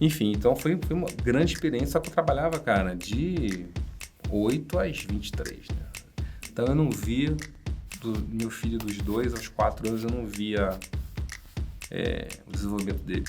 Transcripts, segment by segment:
Enfim, então foi uma grande experiência, só que eu trabalhava, cara, de 8 às 23, né? Então eu não via, do meu filho dos 2 aos 4 anos, eu não via o desenvolvimento dele.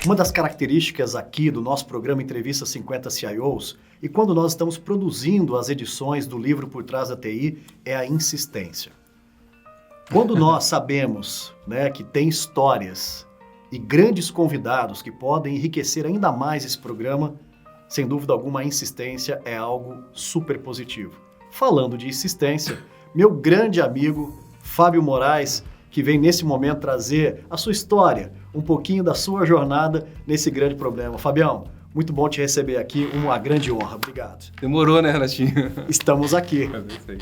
Uma das características aqui do nosso programa Entrevista 50 CIOs, e quando nós estamos produzindo as edições do livro Por Trás da TI, é a insistência. Quando nós sabemos, né, que tem histórias e grandes convidados que podem enriquecer ainda mais esse programa, sem dúvida alguma a insistência é algo super positivo. Falando de insistência, meu grande amigo Fábio Moraes, que vem nesse momento trazer a sua história, um pouquinho da sua jornada nesse grande problema. Fabião, muito bom te receber aqui, uma grande honra. Obrigado. Demorou, né, Renatinho? Estamos aqui. É isso aí.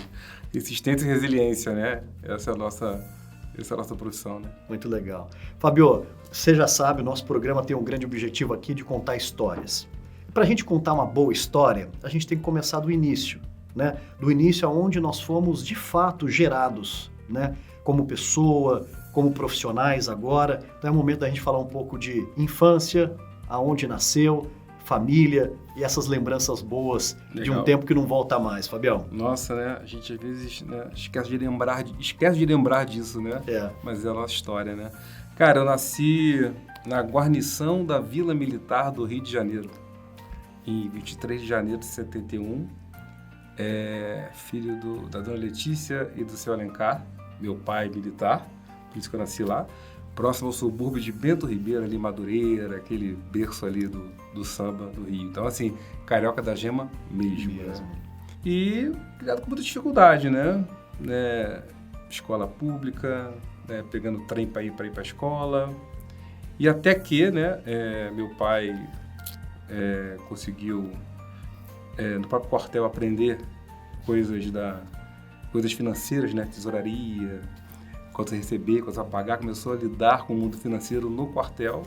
Insistência e resiliência, né? Essa é a nossa profissão, né? Muito legal. Fabio, você já sabe, o nosso programa tem um grande objetivo aqui de contar histórias. Para a gente contar uma boa história, a gente tem que começar do início, né? Do início aonde nós fomos, de fato, gerados, né? Como pessoa, como profissionais agora. Então é o momento da gente falar um pouco de infância, aonde nasceu, família e essas lembranças boas de um tempo que não volta mais, Fabião. Nossa, né? A gente às vezes, né, esquece de lembrar disso, né? Mas é a nossa história, né? Cara, eu nasci na guarnição da Vila Militar do Rio de Janeiro, em 23 de janeiro de 71. Filho da dona Letícia e do seu Alencar, meu pai militar, por isso que eu nasci lá, próximo ao subúrbio de Bento Ribeiro, ali Madureira, aquele berço ali do samba do Rio. Então, assim, carioca da gema mesmo. Né? E criado com muita dificuldade, né? Escola pública, né? Pegando trem para ir para a escola. E até que, né, meu pai conseguiu, no próprio quartel, aprender coisas financeiras, né? Tesouraria, quanto a receber, quanto a pagar, começou a lidar com o mundo financeiro no quartel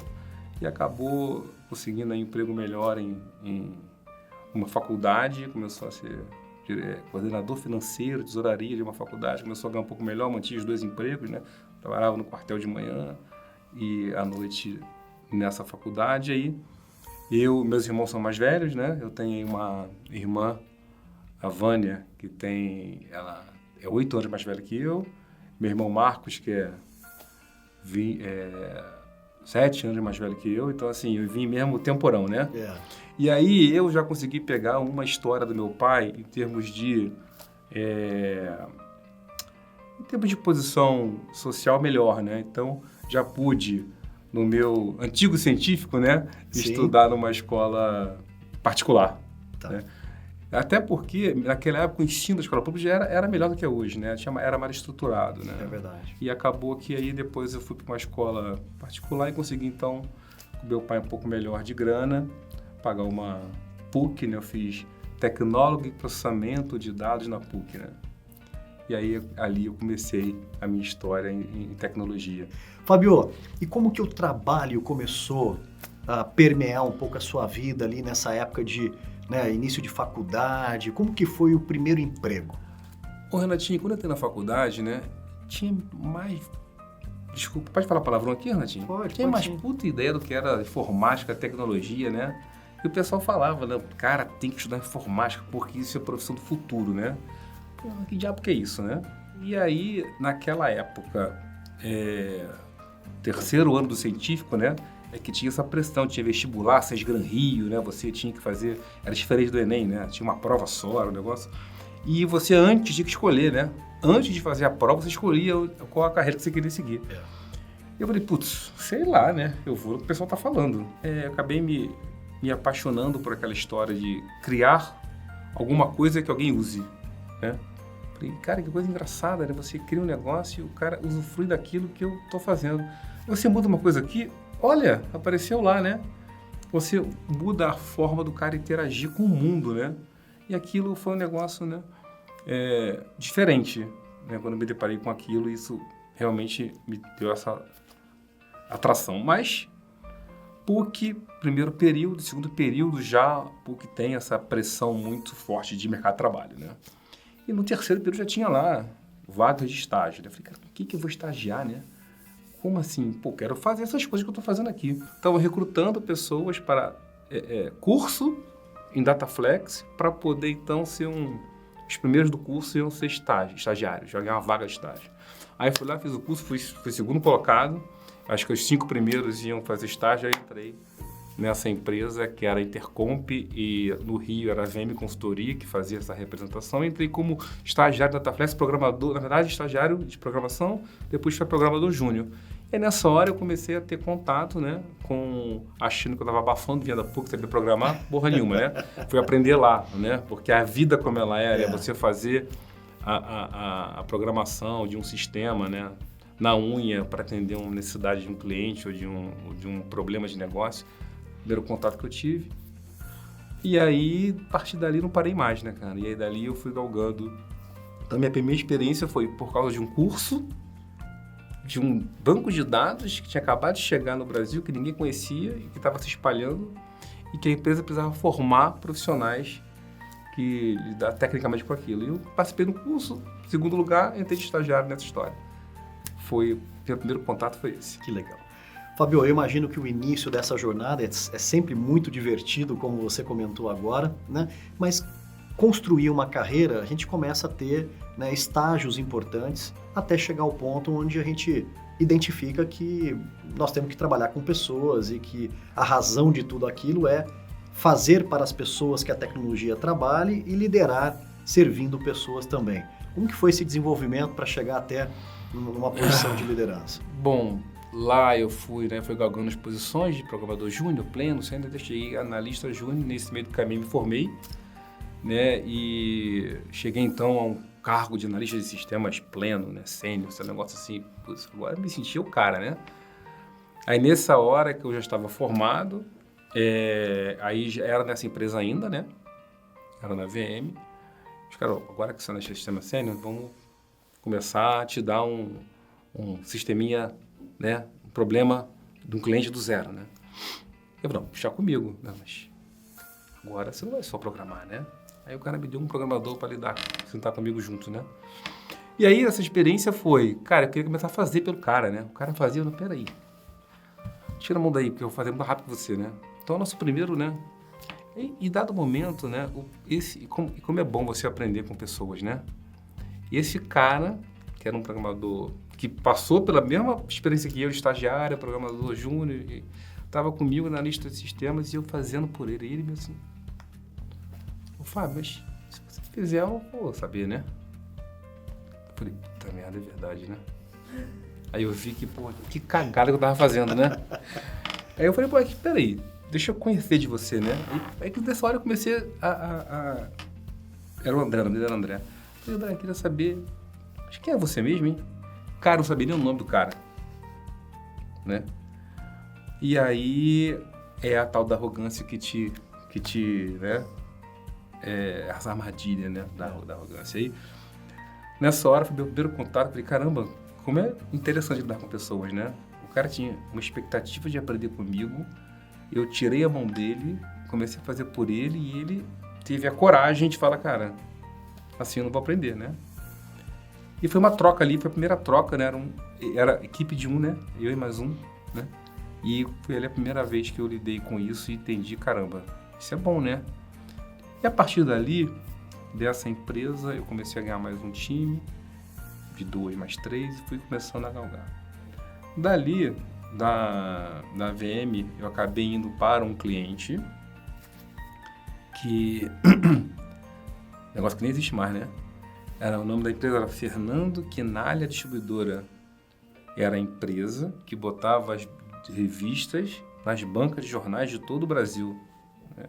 e acabou conseguindo um emprego melhor em uma faculdade, começou a ser coordenador financeiro, tesouraria de uma faculdade, começou a ganhar um pouco melhor, mantinha os 2 empregos, né? Trabalhava no quartel de manhã e à noite nessa faculdade. Aí meus irmãos são mais velhos, né? Eu tenho uma irmã, a Vânia, ela é 8 anos mais velha que eu. Meu irmão Marcos, que é 7 anos mais velho que eu. Então, assim, eu vim mesmo temporão, né? E aí, eu já consegui pegar uma história do meu pai em termos de posição social melhor, né? Então, já pude, no meu antigo científico, né? Sim. Estudar numa escola particular, né? Até porque, naquela época, o ensino da escola pública já era melhor do que é hoje, né? Era mais estruturado, né? É verdade. E acabou que aí depois eu fui para uma escola particular e consegui, então, com meu pai um pouco melhor de grana, pagar uma PUC, né? Eu fiz tecnólogo e processamento de dados na PUC, né? E aí, ali eu comecei a minha história em tecnologia. Fabio, e como que o trabalho começou a permear um pouco a sua vida ali nessa época de... né, início de faculdade, como que foi o primeiro emprego? Ô, Renatinho, quando eu entrei na faculdade, né, tinha mais... Desculpa, pode falar palavrão aqui, Renatinho? Tinha mais puta ideia do que era informática, tecnologia, né? E o pessoal falava, né, cara, tem que estudar informática porque isso é a profissão do futuro, né? Pô, que diabo que é isso, né? E aí, naquela época, terceiro ano do científico, né? Que tinha essa pressão, tinha vestibular, Gran Rio, né? Você tinha que fazer... Era diferente do Enem, né? Tinha uma prova só, era um negócio. E você antes tinha que escolher, né? Antes de fazer a prova, você escolhia qual a carreira que você queria seguir. Eu falei, putz, sei lá, né? Eu vou no que o pessoal tá falando. Eu acabei me apaixonando por aquela história de criar alguma coisa que alguém use, né? Falei, cara, que coisa engraçada, né? Você cria um negócio e o cara usufrui daquilo que eu tô fazendo. Você muda uma coisa aqui... Olha, apareceu lá, né? Você muda a forma do cara interagir com o mundo, né? E aquilo foi um negócio, né? Diferente, né? Quando eu me deparei com aquilo, isso realmente me deu essa atração. Mas PUC, primeiro período, segundo período, já PUC tem essa pressão muito forte de mercado de trabalho, né? E no terceiro período já tinha lá vagas de estágio. Eu falei, cara, o que eu vou estagiar, né? Como assim? Pô, quero fazer essas coisas que eu estou fazendo aqui. Estava recrutando pessoas para curso em Dataflex para poder, então, ser os primeiros do curso iam ser estagiários, já ganhar uma vaga de estágio. Aí fui lá, fiz o curso, fui segundo colocado. Acho que os 5 primeiros iam fazer estágio, aí entrei nessa empresa que era a Intercomp e no Rio era a VM Consultoria, que fazia essa representação. Entrei como estagiário da Dataflex, programador, na verdade, estagiário de programação, depois foi programador júnior. E nessa hora eu comecei a ter contato, né, achando que eu estava abafando, vinha da PUC, sabia programar, porra nenhuma, né? Fui aprender lá, né? Porque a vida como ela é você fazer a programação de um sistema, né, na unha para atender uma necessidade de um cliente ou de um problema de negócio. Primeiro contato que eu tive. E aí, a partir dali, não parei mais, né, cara? E aí, dali, eu fui galgando. Então, minha primeira experiência foi por causa de um curso, de um banco de dados que tinha acabado de chegar no Brasil, que ninguém conhecia e que estava se espalhando, e que a empresa precisava formar profissionais que lidar tecnicamente com aquilo. E eu participei do curso. Em segundo lugar, entrei de estagiário nessa história. Meu primeiro contato foi esse. Que legal. Fabio, eu imagino que o início dessa jornada é sempre muito divertido, como você comentou agora, né? Mas construir uma carreira, a gente começa a ter, né, estágios importantes até chegar ao ponto onde a gente identifica que nós temos que trabalhar com pessoas e que a razão de tudo aquilo é fazer para as pessoas que a tecnologia trabalhe e liderar servindo pessoas também. Como que foi esse desenvolvimento para chegar até uma posição de liderança? Bom, lá eu fui galgando as posições de programador júnior, pleno, ainda deixei analista júnior, nesse meio do caminho me formei, né, e cheguei então a um cargo de analista de sistemas pleno, né, sênior, esse negócio assim, putz, agora me sentia o cara, né? Aí nessa hora que eu já estava formado, aí já era nessa empresa ainda, né, era na VM, os caras, agora que você é analista de sistema sênior, vamos começar a te dar um sisteminha, né, um problema de um cliente do zero, né? Eu falei, não, puxar comigo. Não, mas agora você não vai só programar, né? Aí o cara me deu um programador para lidar, sentar comigo junto, né? E aí essa experiência foi, cara, eu queria começar a fazer pelo cara, né? O cara fazia, não, peraí, tira a mão daí, porque eu vou fazer muito rápido que você, né? Então, o nosso primeiro, né? E dado o momento, né? Como é bom você aprender com pessoas, né? E esse cara, que era um programador que passou pela mesma experiência que eu, estagiário, programador júnior, estava comigo na lista de sistemas e eu fazendo por ele. E ele me assim, Fábio, mas se você fizer, eu vou saber, né? Eu falei, puta merda, é verdade, né? Aí eu vi que, pô, que cagada que eu tava fazendo, né? Aí eu falei, pô, peraí, deixa eu conhecer de você, né? Aí que nessa hora eu comecei Era o André, o nome dele era André. Eu falei, André, eu queria saber, mas quem é você mesmo, hein? Cara, eu não sabia nem o nome do cara, né? E aí é a tal da arrogância que te né? As armadilhas, né? Da arrogância. Aí, nessa hora, foi meu primeiro contato, falei, caramba, como é interessante lidar com pessoas, né? O cara tinha uma expectativa de aprender comigo, eu tirei a mão dele, comecei a fazer por ele e ele teve a coragem de falar, cara, assim eu não vou aprender, né? E foi uma troca ali, foi a primeira troca, né? Era equipe de um, né? Eu e mais um, né? E foi ali a primeira vez que eu lidei com isso e entendi, caramba, isso é bom, né? E a partir dali, dessa empresa, eu comecei a ganhar mais um time, de 2 mais 3, e fui começando a galgar. Dali, da VM, eu acabei indo para um cliente que... negócio que nem existe mais, né? O nome da empresa era Fernando Quinalha Distribuidora. Era a empresa que botava as revistas nas bancas de jornais de todo o Brasil. Né?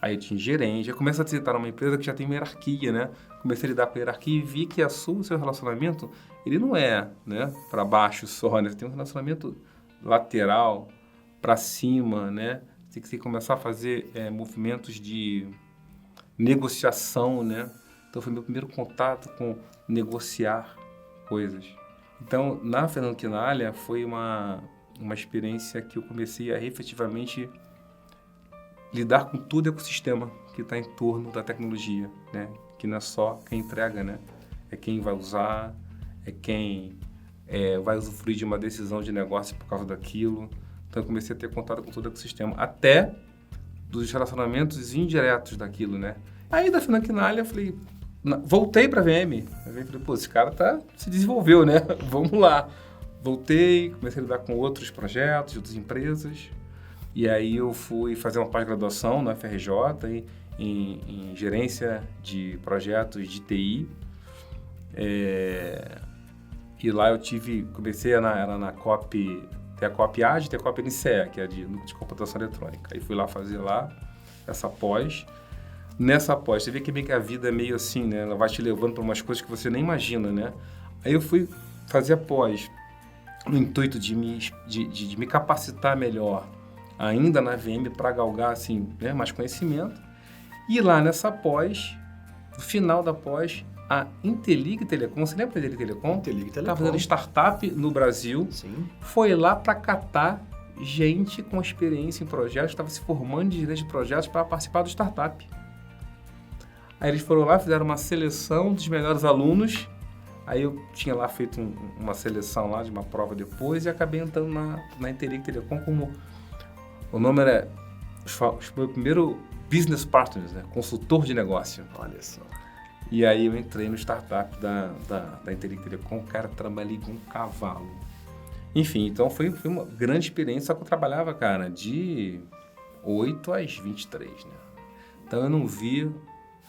Aí eu tinha gerente, já começa a citar uma empresa que já tem uma hierarquia, né? Comecei a lidar com a hierarquia e vi que o seu relacionamento, ele não é, né, para baixo só, né? Você tem um relacionamento lateral, para cima, né? Tem que começar a fazer movimentos de negociação, né? Então, foi meu primeiro contato com negociar coisas. Então, na Fernando Quinalha, foi uma experiência que eu comecei a efetivamente lidar com todo o ecossistema que está em torno da tecnologia, né? Que não é só quem entrega, né? É quem vai usar, é quem vai usufruir de uma decisão de negócio por causa daquilo. Então, eu comecei a ter contato com todo o ecossistema, até dos relacionamentos indiretos daquilo, né? Aí, da Financinália, eu falei, voltei para a VM. Eu falei, pô, esse cara se desenvolveu, né? Vamos lá. Voltei, comecei a lidar com outros projetos, outras empresas. E aí, eu fui fazer uma pós-graduação na FRJ em gerência de projetos de TI. E lá eu comecei era na COP, tem a COP AGE, tem a COP NCE, que é de núcleo de computação eletrônica. Aí fui lá fazer essa pós. Nessa pós, você vê que meio que a vida é meio assim, né? Ela vai te levando para umas coisas que você nem imagina, né? Aí eu fui fazer a pós no intuito de me capacitar melhor ainda na VM para galgar, assim, né, mais conhecimento. E lá nessa pós, no final da pós, a Intelig Telecom, você lembra da Intelig Telecom? Intelig Telecom. Estava fazendo startup no Brasil. Sim. Foi lá para catar gente com experiência em projetos, estava se formando de gerente de projetos para participar do startup. Aí eles foram lá, fizeram uma seleção dos melhores alunos. Aí eu tinha lá feito uma seleção lá de uma prova depois e acabei entrando na Intelig Telecom como... O nome era... Foi o primeiro business partners, né? Consultor de negócio. Olha só. E aí eu entrei no startup da Intelig Telecom, cara, trabalhei com um cavalo. Enfim, então foi uma grande experiência, só que eu trabalhava, cara, de 8 às 23, né? Então eu não via,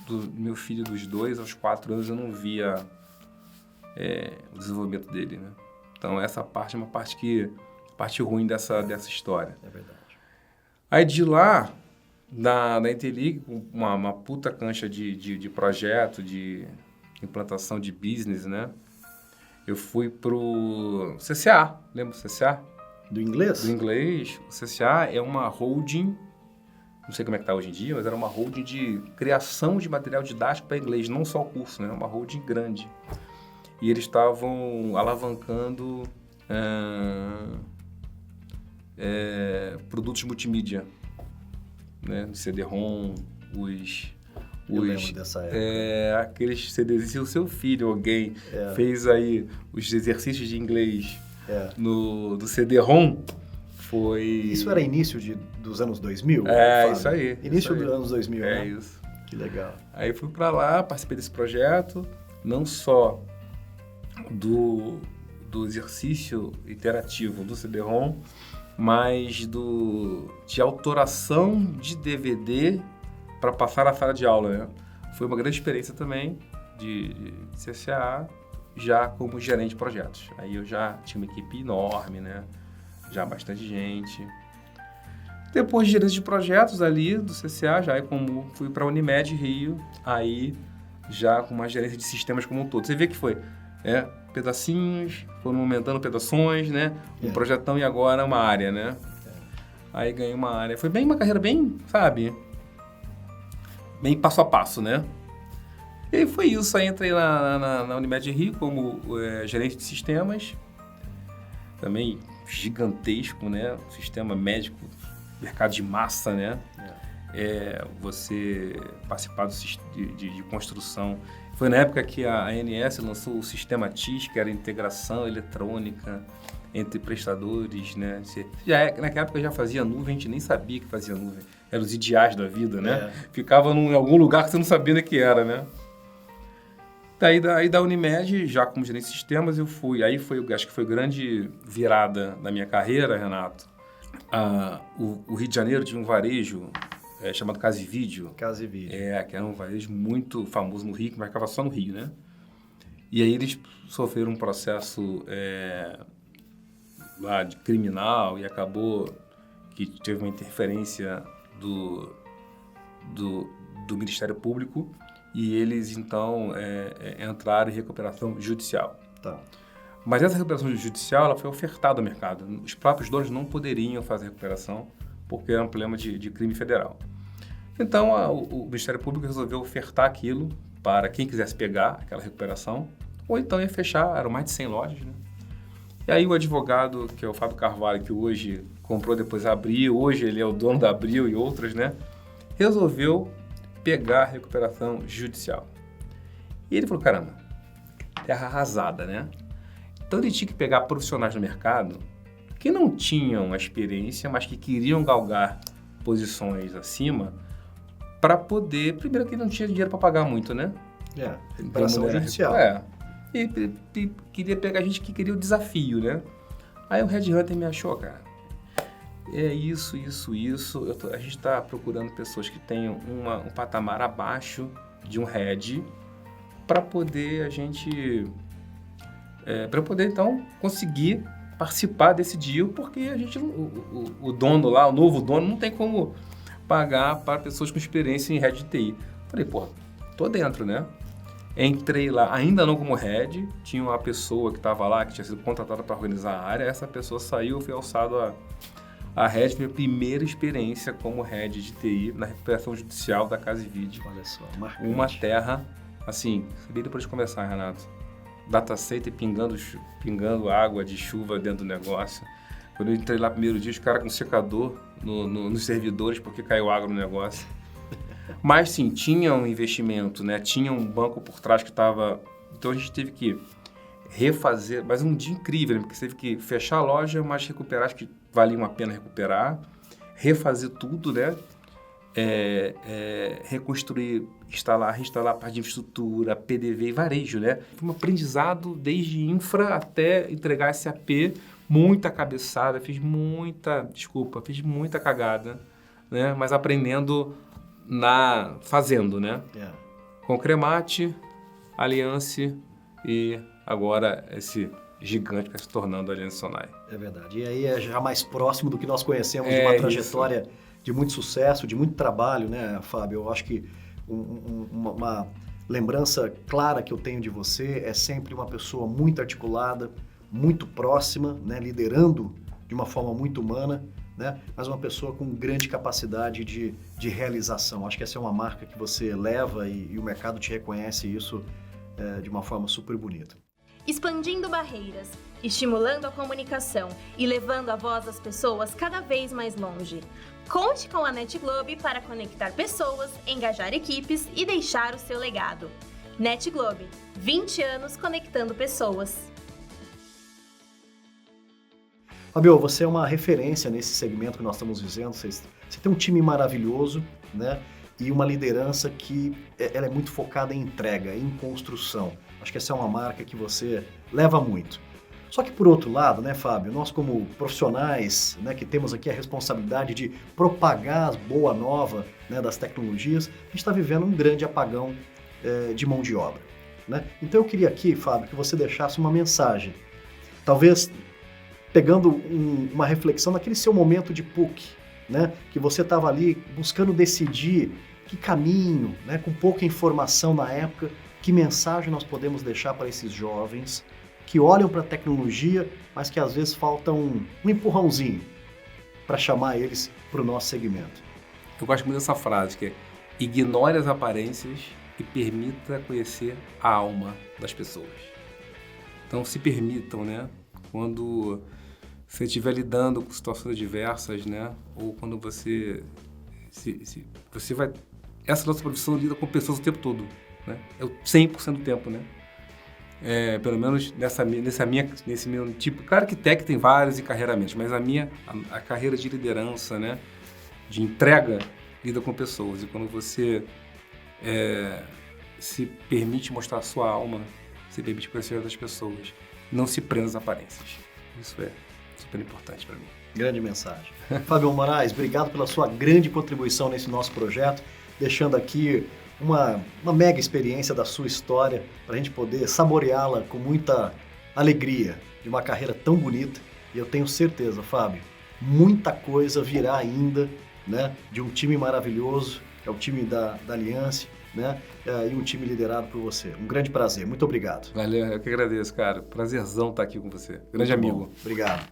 do meu filho dos 2 aos 4 anos, eu não via o desenvolvimento dele, né? Então essa parte é uma parte ruim dessa história. É verdade. Aí de lá... Da Intelig, uma puta cancha de projeto, de implantação de business, né? Eu fui pro CCA, lembra do CCA? Do inglês? Do inglês. O CCA é uma holding, não sei como é que tá hoje em dia, mas era uma holding de criação de material didático para inglês, não só o curso, né? Uma holding grande. E eles estavam alavancando produtos multimídia. Né? CD-ROM, Eu lembro dessa época. Aqueles CDs, se o seu filho, alguém, fez aí os exercícios de inglês do CD-ROM, foi... Isso era início dos anos 2000? Isso aí. Início dos anos 2000, né? Isso. Que legal. Aí fui para lá, participei desse projeto, não só do exercício interativo do CD-ROM, mas de autoração de DVD para passar na sala de aula, né? Foi uma grande experiência também de CCA, já como gerente de projetos. Aí eu já tinha uma equipe enorme, né? Já bastante gente. Depois de gerência de projetos ali do CCA, já como fui para a Unimed Rio, aí já com uma gerência de sistemas como um todo. Você vê que foi... pedacinhos, foram aumentando pedações, né? Um projetão e agora uma área, né? Aí ganhei uma área. Foi uma carreira bem, sabe? Bem passo a passo, né? E aí foi isso. Aí entrei na Unimed Rio como gerente de sistemas. Também gigantesco, né? Sistema médico, mercado de massa, né? Você participar de construção. Foi na época que a ANS lançou o sistema TIS, que era integração eletrônica entre prestadores, né? Naquela época já fazia nuvem, a gente nem sabia que fazia nuvem. Eram os ideais da vida, né? Ficava em algum lugar que você não sabia o que era, né? Daí da Unimed, já como gerente de sistemas, eu fui. Aí acho que foi grande virada na minha carreira, Renato. O Rio de Janeiro tinha um varejo chamado Casa e Vídeo. Casa e Vídeo. Que era um varejo muito famoso no Rio, que marcava só no Rio, né? E aí eles sofreram um processo lá de criminal e acabou que teve uma interferência do Ministério Público e eles, então, entraram em recuperação judicial. Tá. Mas essa recuperação judicial ela foi ofertada ao mercado. Os próprios donos não poderiam fazer recuperação porque era um problema de crime federal. Então, o Ministério Público resolveu ofertar aquilo para quem quisesse pegar aquela recuperação, ou então ia fechar, eram mais de 100 lojas, né? E aí o advogado, que é o Fábio Carvalho, que hoje comprou depois a Abril, hoje ele é o dono da Abril e outras, né? Resolveu pegar a recuperação judicial. E ele falou, caramba, terra arrasada, né? Então ele tinha que pegar profissionais no mercado que não tinham a experiência, mas que queriam galgar posições acima para poder... Primeiro que ele não tinha dinheiro para pagar muito, né? Recuperação judicial. E queria pegar gente que queria o desafio, né? Aí o Red Hunter me achou, cara. É isso. A gente está procurando pessoas que tenham um patamar abaixo de um Red para poder para poder então conseguir participar desse deal, porque a gente, o dono lá, o novo dono, não tem como pagar para pessoas com experiência em Red de TI. Falei, pô, tô dentro, né? Entrei lá, ainda não como Red, tinha uma pessoa que estava lá, que tinha sido contratada para organizar a área, essa pessoa saiu, foi alçado a Red, minha primeira experiência como Red de TI na recuperação judicial da Casa e Vídeo. Olha só, marcante. Uma terra, assim, sabia depois de começar, Renato, data center pingando água de chuva dentro do negócio. Quando eu entrei lá no primeiro dia, os caras com secador nos servidores porque caiu água no negócio. Mas sim, tinha um investimento, né? Tinha um banco por trás que estava... Então a gente teve que refazer, mas um dia incrível, né? Porque você teve que fechar a loja, mas recuperar, acho que valia uma pena recuperar, refazer tudo, né? Reconstruir, reinstalar a parte de infraestrutura, PDV e varejo, né? Foi um aprendizado desde infra até entregar SAP, muita cabeçada, fiz muita cagada, né? Mas aprendendo fazendo, né? Com Cremate, Aliança e agora esse gigante que está se tornando a Aliança Sonai. É verdade. E aí é já mais próximo do que nós conhecemos de uma trajetória de muito sucesso, de muito trabalho, né, Fábio? Eu acho que uma lembrança clara que eu tenho de você é sempre uma pessoa muito articulada, muito próxima, né, liderando de uma forma muito humana, né, mas uma pessoa com grande capacidade de realização. Acho que essa é uma marca que você leva e o mercado te reconhece isso de uma forma super bonita. Expandindo barreiras, estimulando a comunicação e levando a voz das pessoas cada vez mais longe. Conte com a NetGlobe para conectar pessoas, engajar equipes e deixar o seu legado. NetGlobe, 20 anos conectando pessoas. Fabio, você é uma referência nesse segmento que nós estamos vivendo. Você tem um time maravilhoso, né? E uma liderança que ela é muito focada em entrega, em construção. Acho que essa é uma marca que você leva muito. Só que por outro lado, né, Fábio, nós como profissionais, né, que temos aqui a responsabilidade de propagar a boa nova, né, das tecnologias, a gente está vivendo um grande apagão de mão de obra, né? Então eu queria aqui, Fábio, que você deixasse uma mensagem, talvez pegando uma reflexão naquele seu momento de PUC, né, que você estava ali buscando decidir que caminho, né, com pouca informação na época, que mensagem nós podemos deixar para esses jovens que olham para a tecnologia, mas que às vezes falta um empurrãozinho para chamar eles para o nosso segmento. Eu gosto muito dessa frase, que é: ignore as aparências e permita conhecer a alma das pessoas. Então se permitam, né? Quando você estiver lidando com situações diversas, né? Ou quando você vai... Essa nossa profissão lida com pessoas o tempo todo, né? É o 100% do tempo, né? Pelo menos nesse meu tipo. Claro que tech tem vários encarreiramentos, mas a carreira de liderança, né? De entrega, lida com pessoas. E quando você se permite mostrar a sua alma, se permite conhecer outras pessoas, não se prenda às aparências. Isso é super importante para mim. Grande mensagem. Fábio Moraes, obrigado pela sua grande contribuição nesse nosso projeto, deixando aqui uma mega experiência da sua história para a gente poder saboreá-la com muita alegria de uma carreira tão bonita. E eu tenho certeza, Fábio, muita coisa virá ainda, né, de um time maravilhoso, que é o time da Aliança, né, e um time liderado por você. Um grande prazer. Muito obrigado. Valeu, eu que agradeço, cara. Prazerzão estar aqui com você. Grande amigo. Obrigado.